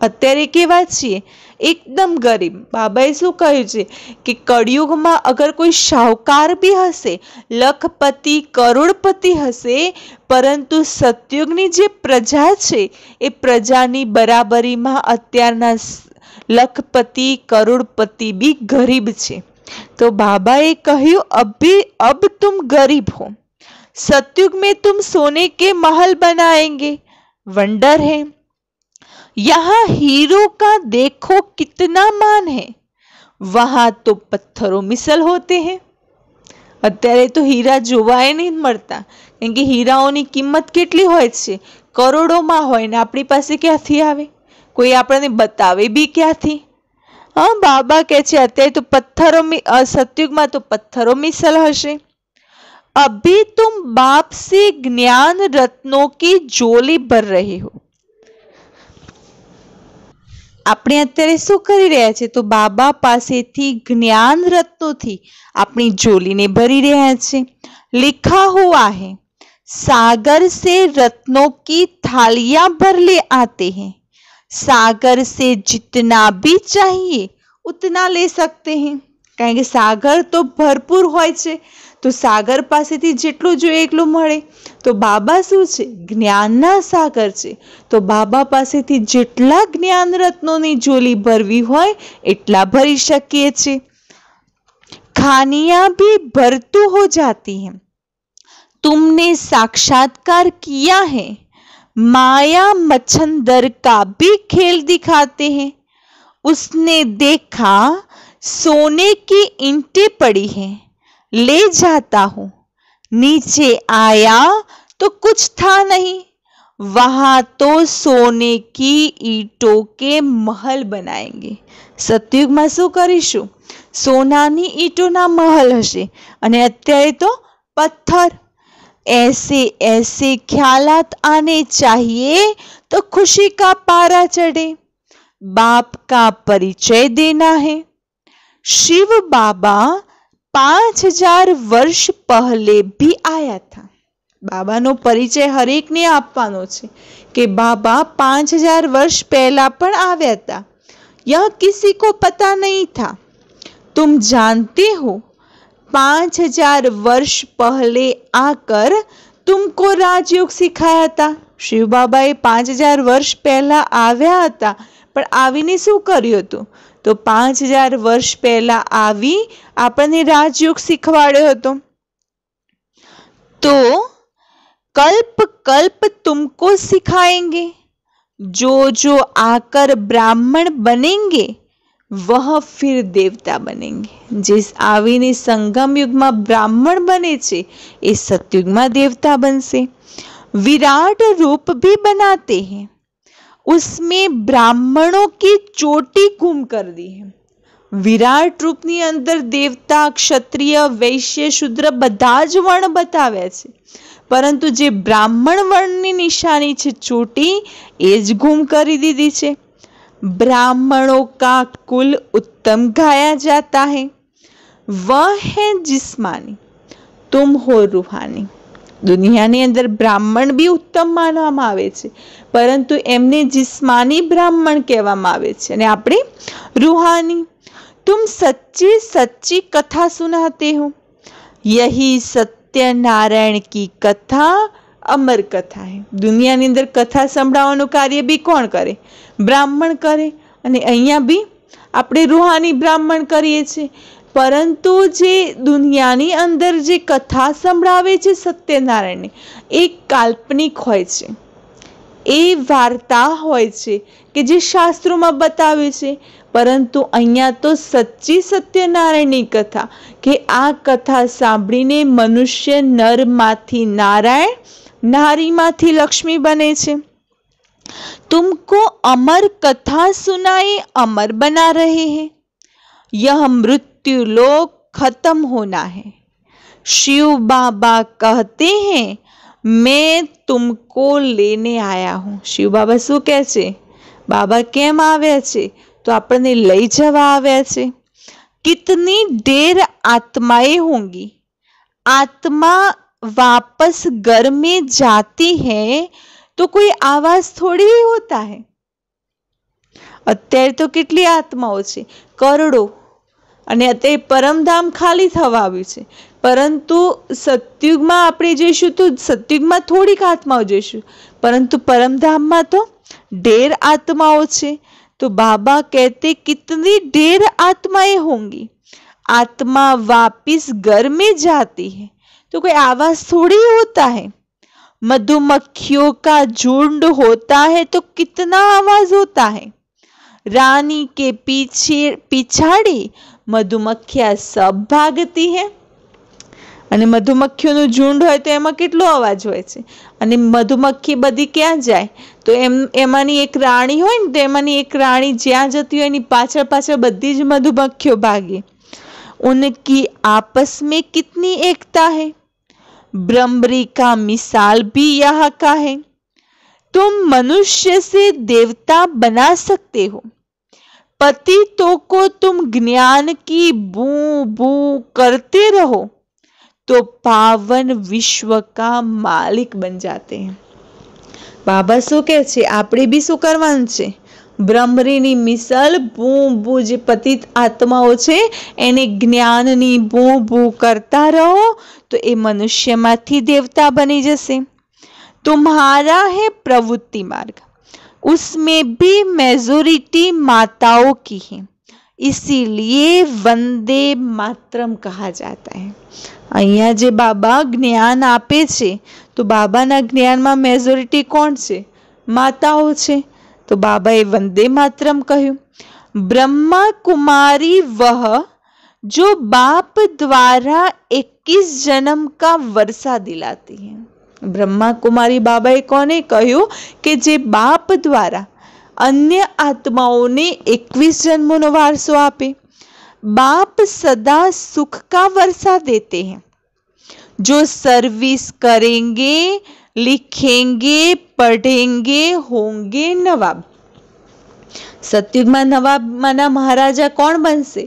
અત્યારે કેવા છીએ? એકદમ ગરીબ। બાબાએ શું કહ્યું છે કે કળિયુગમાં અગર કોઈ શાહુકાર બી હશે, લખપતિ કરોડપતિ હશે, પરંતુ સતયુગની જે પ્રજા છે એ પ્રજાની બરાબરીમાં અત્યારના લખપતિ કરોડપતિ બી ગરીબ છે। तो बाबाए કહ્યું अब तुम गरीब हो, सतयुग में तुम सोने के महल बनाएंगे। वंडर है। यहाँ हीरो का देखो कितना मान है, वहां तो पत्थरों मिसल होते हैं। અત્યારે તો હીરા જોવાય નહીં મળતા, કેમ કે હીરાઓની કિંમત કેટલી હોય છે? કરોડોમાં હોય ને આપણી પાસે ક્યાંથી આવે? કોઈ આપણને બતાવે બી ક્યાંથી? हाँ, बाबा कहे छे अत्यारे तो पत्थरों में सतयुग में तो पत्थरों मिसल हशे। अभी तुम बाप से ज्ञान रत्नों की झोली भर रहे हो। આપણે અત્યારે શું કરી રહ્યા છે? તો બાબા પાસેથી જ્ઞાન રત્નોથી આપણી ઝોલીને ભરી રહ્યા છે। लिखा हुआ है सागर से रत्नों की थालियां भर ले आते हैं, सागर से जितना भी चाहिए उतना ले सकते हैं। કારણ કે સાગર તો ભરપૂર હોય છે, તો સાગર પાસેથી જેટલું જોઈએ એટલું મળે। તો બાબા શું છે? જ્ઞાનના સાગર છે, તો બાબા પાસેથી જેટલા જ્ઞાન રત્નોની ઝોલી ભરવી હોય એટલા ભરી શકીએ છીએ। खानियां भी भरतू हो जाती हैं। तुमने साक्षात्कार किया है, माया मच्छंदर का भी खेल दिखाते हैं। उसने देखा सोने की ईंटें पड़ी हैं, ले जाता हूं। नीचे आया तो कुछ था नहीं, वहां तो सोने की ईंटों के महल बनाएंगे। સતયુગમાં શું કરીશું? સોનાની ઈંટોના મહલ હશે અને અત્યારે તો પથ્થર। ऐसे ऐसे ख्यालात आने चाहिए तो खुशी का पारा चढ़े। बाप का परिचय देना है। शिव बाबा 5000 वर्ष पहले भी आया था। बाबा नो परिचय हरेक ने आपवानो छे कि बाबा 5000 वर्ष पहला पण आव्या था। यह किसी को पता नहीं था। तुम जानते हो 5000 वर्ष पहले आकर तुमको राजयोग सिखाया था। शिव बाबाए 5000 वर्ष पहला आव्या हता, पण आवीने शुं कर्युं हतुं? तो 5000 वर्ष पहला आवी आपणे राजयोग शिखवाड्यो हतो। तो कल्प कल्प तुमको सिखाएंगे। जो जो आकर ब्राह्मण बनेंगे वह फिर देवता बनेंगे। जिस आवीने संगम युग में ब्राह्मण बने छे ए सतयुग में देवता बनसे। विराट रूप भी बनाते हैं, उसमें ब्राह्मणों की चोटी गुम कर दी है। विराट रूप नी अंदर देवता, क्षत्रिय, वैश्य, शूद्र बधा ज वर्ण बताव्या छे, परंतु जे ब्राह्मण वर्णनी निशानी छे चोटी ए ज गुम करी दीधी छे। ब्राह्मणों का कुल उत्तम गाया जाता है। वह है जिस्मानी, तुम हो रूहानी। दुनियानी अंदर ब्राह्मण भी उत्तम मानवामां आवे छे, परंतु एमने जिस्मानी ब्राह्मण कहेवामां आवे छे अने आपणे रूहानी। तुम सच्ची सच्ची कथा सुनाते हो। यही सत्यनारायण की कथा अमर कथा है। दुनियानी अंदर कथा संभळाववानुं कार्य बी कोण करे? ब्राह्मण करे। अने अहींया बी आपणे रूहानी ब्राह्मण करीए छे, परंतु जे दुनियानी अंदर जे कथा संभळावे छे सत्यनारायणनी ए काल्पनिक होय छे। ए वार्ता होय छे के जे शास्त्रोमां बतावे छे, परंतु अहींया तो सच्ची सत्यनारायणनी कथा के आ कथा सांभळीने मनुष्य नरमांथी नारायण, नारीमांथी लक्ष्मी बने छे। तुमको अमर कथा सुनाए अमर बना रहे हैं। यह मृत्यु लोक खत्म होना है। शिव बाबा कहते हैं मैं तुमको लेने आया हूँ। शिव बाबा शू कहे छे? बाबा केम आव्या छे? तो आपने लई जवा आव्या छे। कितनी देर आत्माएं होंगी? आत्मा वापस घर में जाती है तो कोई आवाज थोड़ी ही होता है। અત્યારે તો કેટલી આત્માઓ છે? કરોડો। અને અત્યારે પરમધામ ખાલી થવા આવ્યું છે, પરંતુ સતયુગમાં આપણે જઈશું તો સતયુગમાં થોડીક આત્માઓ જઈશું, પરંતુ પરમધામમાં તો ढेर आत्माओं છે। तो बाबा कहते कितनी ढेर आत्माएं होंगी? आत्मा वापिस घर में जाती है तो कोई आवाज थोड़ी होता है। मधुमक्खियों का झुंड होता है तो कितना आवाज होता है। रानी के पीछे पिछाड़ी मधुमक्खियां सब भागती है અને મધુમક્ખીઓનું ઝુંડ હોય તો એમાં કેટલો અવાજ હોય છે। અને મધુમક્ખી બધી ક્યાં જાય? તો એમાંની એક રાણી હોય ને, તો એમાંની એક રાણી જ્યાં જતી હોય એની પાછળ પાછળ બધી જ મધુમક્ખીઓ ભાગે। उनकी आपस में कितनी एकता है। ब्रह्मरी का मिसाल भी यहाँ का है। तुम मनुष्य से देवता बना सकते हो। पतितों को तुम ज्ञान की बू बू करते रहो तो पावन विश्व का मालिक बन जाते हैं। बाबा शू कहे छे? आपणे बी शू करवानुं छे? ब्रह्मरीनी मिसाल बू बू जे पतित आत्माओ छे एने ज्ञाननी बू बू करता रहो तो ए मनुष्यमांथी देवता बनी जशे। तुम्हारा है प्रवृत्ति मार्ग, उसमें भी मेजोरिटी माताओं की है, इसीलिए वंदे मातरम कहा जाता है। अहींया जे बाबा ज्ञान आपे छे तो बाबाना ज्ञानमां मेजोरिटी कोण छे? माताओ छे। तो बाबाए वंदे मातरम कह्युं। ब्रह्मा कुमारी वह जो बाप द्वारा 21 जन्म का वर्षा दिलाती है। ब्रह्मा कुमारी बाबाए कोने કહ્યું કે જે બાપ દ્વારા અન્ય આત્માઓને 21 જન્મોનો વારસો આપે। बाप सदा सुख का वर्षा देते हैं। जो सर्विस करेंगे, लिखेंगे, पढ़ेंगे, होंगे नवाब। सतयुगમાં नवाबमाना महाराजा कौन बनसे?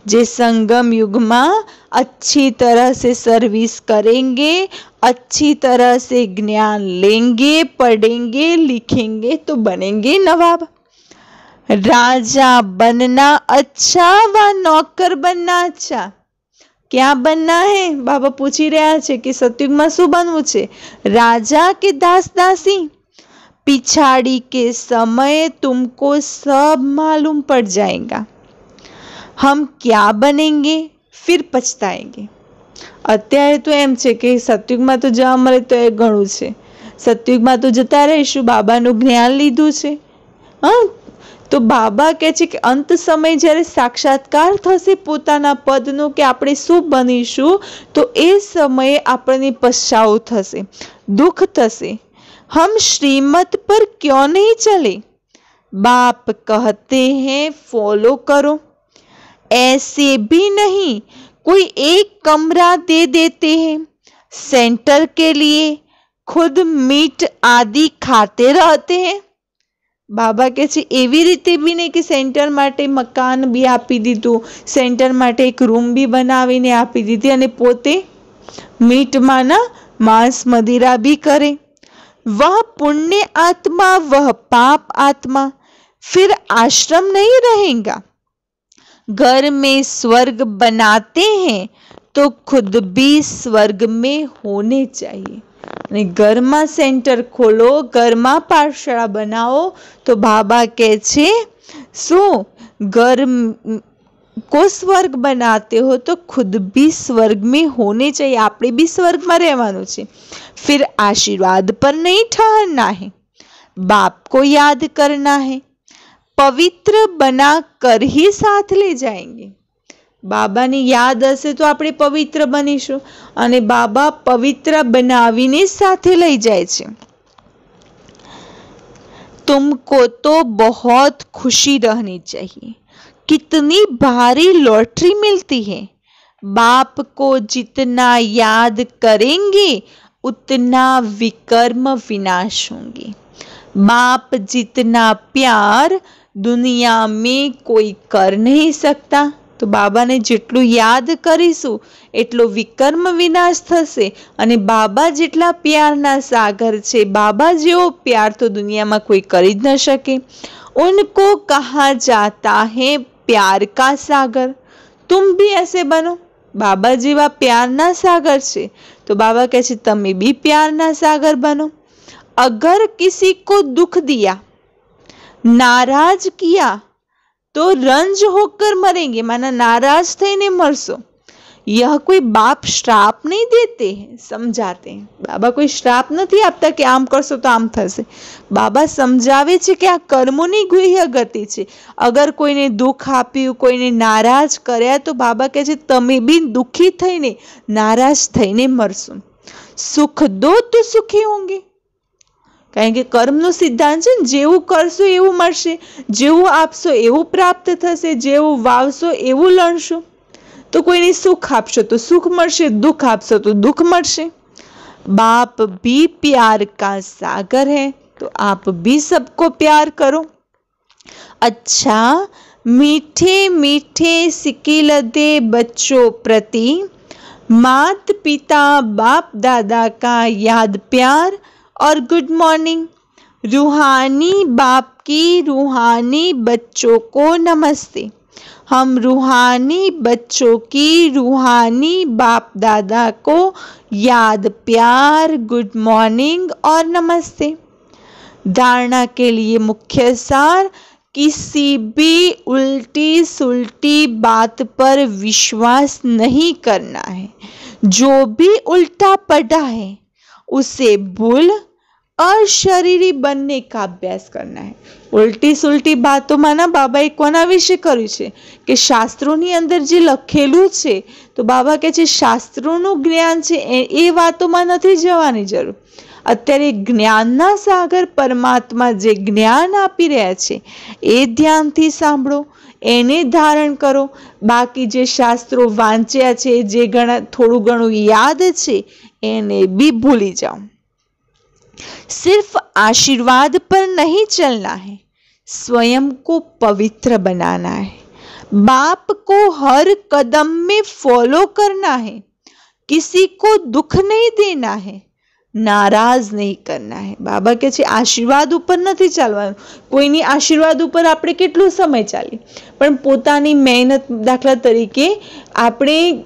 जे संगम युग में अच्छी तरह से सर्विस करेंगे, अच्छी तरह से ज्ञान लेंगे, पढ़ेंगे, लिखेंगे तो बनेंगे नवाब। राजा बनना अच्छा व नौकर बनना अच्छा? क्या बनना है? बाबा पूछी रहा है कि सतयुग में शू बनवू छे, राजा के दास दासी? पिछाड़ी के समय तुमको सब मालूम पड़ जाएगा। हम क्या बनेंगे फिर पछताएंगे। અત્યારે તો એમ છે કે સતયુગમાં તો જવા મળે તો એ ઘણું છે, સતયુગમાં તો જતા રહીશું, બાબાનું જ્ઞાન લીધું છે। હા, તો બાબા કહે છે કે અંત સમય જ્યારે સાક્ષાત્કાર થશે પોતાના પદનો કે આપણે શું બનીશું, તો એ સમયે આપણને પછતાવો થશે, દુઃખ થશે। हम श्रीमत पर क्यों नहीं चले? बाप कहते हैं फॉलो करो। ऐसे भी नहीं, कोई एक कमरा दे देते हैं सेंटर के लिए, खुद मीट आदि खाते रहते हैं। बाबा के छे एवी रीते भी नहीं कि सेंटर माटे मकान भी आपी दीधुं, सेंटर माटे एक रूम भी बनावीने आपी दीधी अने पोते मीट माना मांस मदिरा भी करे। वह पुण्य आत्मा, वह पाप आत्मा, फिर आश्रम नहीं रहेगा। घर में स्वर्ग बनाते हैं तो खुद भी स्वर्ग में होने चाहिए। અને ઘરમાં સેન્ટર ખોલો, ઘરમાં પાઠશાળા બનાવો, તો બાબા કહે છે શું घर को स्वर्ग बनाते हो तो खुद भी स्वर्ग में होने चाहिए। આપણે भी स्वर्ग में રહેવાનું છે। फिर आशीर्वाद पर नहीं ठहरना है, बाप को याद करना है, पवित्र बना कर ही साथ ले जाएंगे। बाबानी याद हशे तो આપણે पवित्र बनीशुं અને बाबा पवित्र बनावीने साथे लई जाय छे। तुमको तो बहुत खुशी रहनी चाहिए, कितनी भारी लॉटरी मिलती है। बाप को जितना याद करेंगे उतना विकर्म विनाश होंगे। बाप जितना प्यार दुनिया में कोई कर नहीं सकता, तो बाबा ने जेटलू याद करीशू एटलो विकर्म विनाश थशे। अने बाबा जेटला प्यारना सागर छे, बाबा जेवो प्यार तो दुनिया में कोई करी ज न शके। उनको कहा जाता है प्यार का सागर। तुम भी ऐसे बनो, बाबा जेवा प्यारना सागर छे, तो बाबा कहे छे तमे भी प्यारना सागर बनो। अगर किसी को दुख दिया, नाराज किया, तो रंज होकर मरेंगे, माना नाराज थईने मरशो। यह कोई बाप श्राप नहीं देते हैं, समझाते हैं। बाबा कोई श्राप नहीं आपता कि आम करशो तो आम थशे। बाबा समझावे छे कि आ कर्मोनी गुह्य गति छे। अगर कोईने दुख आप्युं, कोईने नाराज कर्या, तो बाबा कहे छे तमे बी दुखी थईने नाराज थईने मरशो। सुख दो तो सुखी होंगे, कारण के कर्मनो सिद्धांत छे, जेवुं करशो एवुं मळशे, जेवुं आपशो एवुं प्राप्त थशे, जेवुं वावशो एवुं लणशो। तो कोईने सुख आपशो तो सुख मळशे, दुख आपशो तो दुख मळशे। बाप भी प्यार का सागर है, तो आप भी सबको प्यार करो। अच्छा, मीठे मीठे सिकिलदे बच्चों प्रति मात पिता बाप दादा का याद प्यार और गुड मॉर्निंग। रूहानी बाप की रूहानी बच्चों को नमस्ते। हम रूहानी बच्चों की रूहानी बाप दादा को याद प्यार, गुड मॉर्निंग और नमस्ते। धारणा के लिए मुख्य सार, किसी भी उल्टी सुल्टी बात पर विश्वास नहीं करना है। जो भी उल्टा पड़ा है उसे भूल अशरीरी बनने का अभ्यास करना है। उल्टी सुलटी बातोमांना बाबाए कोना विषे कर्युं छे के शास्त्रोनी अंदर जे लखेलुं छे तो बाबा कहे छे शास्त्रोनुं ज्ञान छे ए वातोमां नथी जवानी जरूर। अत्यारे ज्ञानना सागर परमात्मा जे ज्ञान आपी रह्या छे ए ध्यानथी सांभळो, एने धारण करो। बाकी जे शास्त्रो वांच्या छे, जे थोड़ुं घणुं याद छे एने बी भूली जाओ। सिर्फ आशीर्वाद पर नहीं चलना है, स्वयं को पवित्र बनाना है। बाप को हर कदम में फॉलो करना है, किसी को दुख नहीं देना है, नाराज नहीं करना है। बाबा कहे छे आशीर्वाद उपर नहीं चालवानुं। कोईनी आशीर्वाद उपर आपणे केटलो समय चाली, पण पोतानी मेहनत, दाखला तरीके आपणे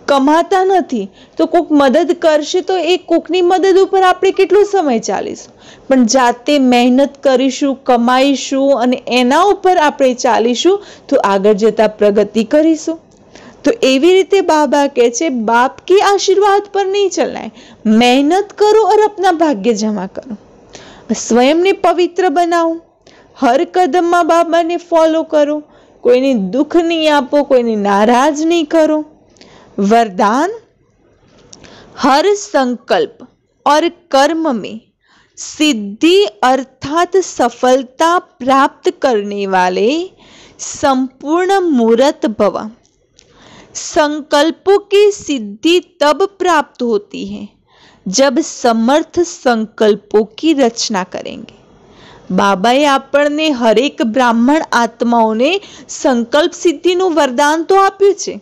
कमाता नहीं तो कोक मदद करशे तो एक कोकनी मदद उपर आपणे केटलो समय चालीशुं, पण जाते मेहनत करीशुं, कमाईशुं अने एना उपर आपणे चालीशुं तो आगळ जता प्रगति करीशुं। तो एवी रीते बाबा कहे छे बाप के आशीर्वाद पर नहीं चलना है, मेहनत करो और अपना भाग्य जमा करो, स्वयं ने पवित्र बनाओ, हर कदम में बाबा ने फॉलो करो, कोईने दुख नहीं आपो, कोईने नाराज नहीं करो। वरदान, हर संकल्प और कर्म में सिद्धि अर्थात सफलता प्राप्त करने वाले संपूर्ण मूर्त भव। संकल्पों की सिद्धि तब प्राप्त होती है जब समर्थ संकल्पों की रचना करेंगे। बाबाए आपने हरेक ब्राह्मण आत्माओने संकल्प सिद्धिનું वरदान तो आप्યું છે।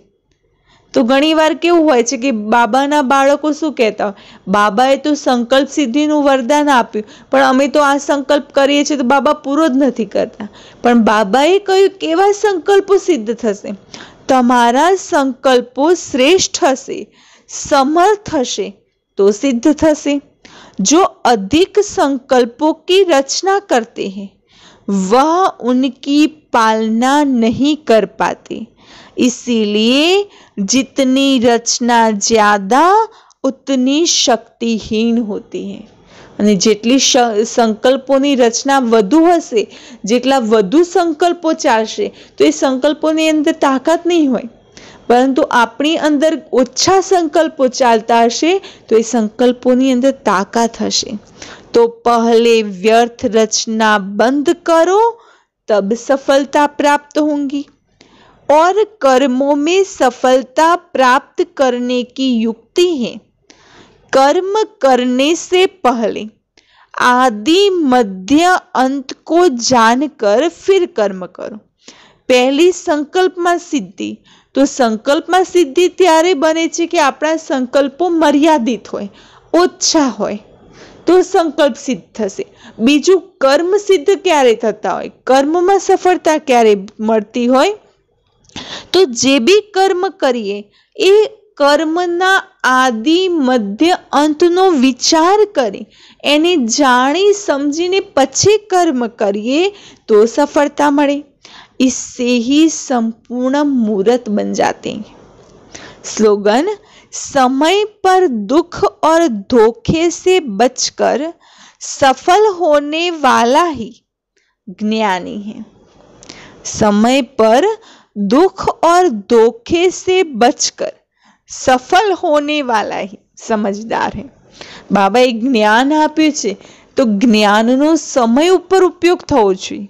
तो घणी वार केवुं होय छे के बाबाना बाळको शुं कहेता होय, बाबाए तो संकल्प सिद्धिનું वरदान आप्યું पण अमे तो आ संकल्प करीए छीए तो बाबा पूरो ज नथी करता। पण बाबाए कह्युं केवा संकल्पो सिद्ध थशे? तमारा संकल्पो श्रेष्ठ हशे, समर्थ हशे तो सिद्ध थशे। जो अधिक संकल्पों की रचना करते हैं वह उनकी पालना नहीं कर पाते, इसीलिए जितनी रचना ज्यादा उतनी शक्तिहीन होती है। અને જેટલી સંકલ્પોની રચના વધુ હશે, જેટલા વધુ સંકલ્પો ચાલશે તો એ સંકલ્પોની અંદર તાકાત નહીં હોય, પરંતુ આપણી અંદર ઓછા સંકલ્પો ચાલતા હશે તો એ સંકલ્પોની અંદર તાકાત હશે। તો पहले व्यर्थ रचना बंद करो तब सफलता प्राप्त होगी, और कर्मों में सफलता प्राप्त करने की युक्ति है कर्म करने से पहले आदि मध्य अंत को जानकर फिर कर्म करो। पहली संकल्प में सिद्धि, तो संकल्प में सिद्धि त्यारे बने छे कि आपणा संकल्पो मर्यादित होय, ओछा होय तो संकल्प सिद्ध थशे। बीजू कर्म सिद्ध क्यारे थता होय, कर्म में सफलता क्यारे मळती होय? तो जे भी कर्म करीए ए कर्मना आदि मध्य अंतनो विचार करी एने जाणी समझीने पछी कर्म करिए तो सफलता मळे। इससे ही संपूर्ण मूर्त बन जाते हैं। स्लोगन, समय पर दुख और धोखे से बचकर सफल होने वाला ही ज्ञानी है। समय पर दुख और धोखे से बचकर सफल होने वाला ही समझदार है। बाबाए ज्ञान आप्युं छे तो ज्ञाननो समय उपर उपयोग थवो जोईए।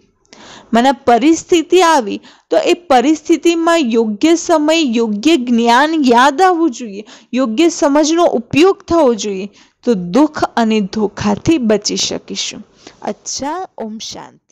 मने परिस्थिति आवी तो ए परिस्थिति में योग्य समय योग्य ज्ञान याद आववुं जोईए, योग्य समझनो उपयोग थवो जोईए तो दुख अने धोखाथी बची शकीशुं। अच्छा, ओम शांति।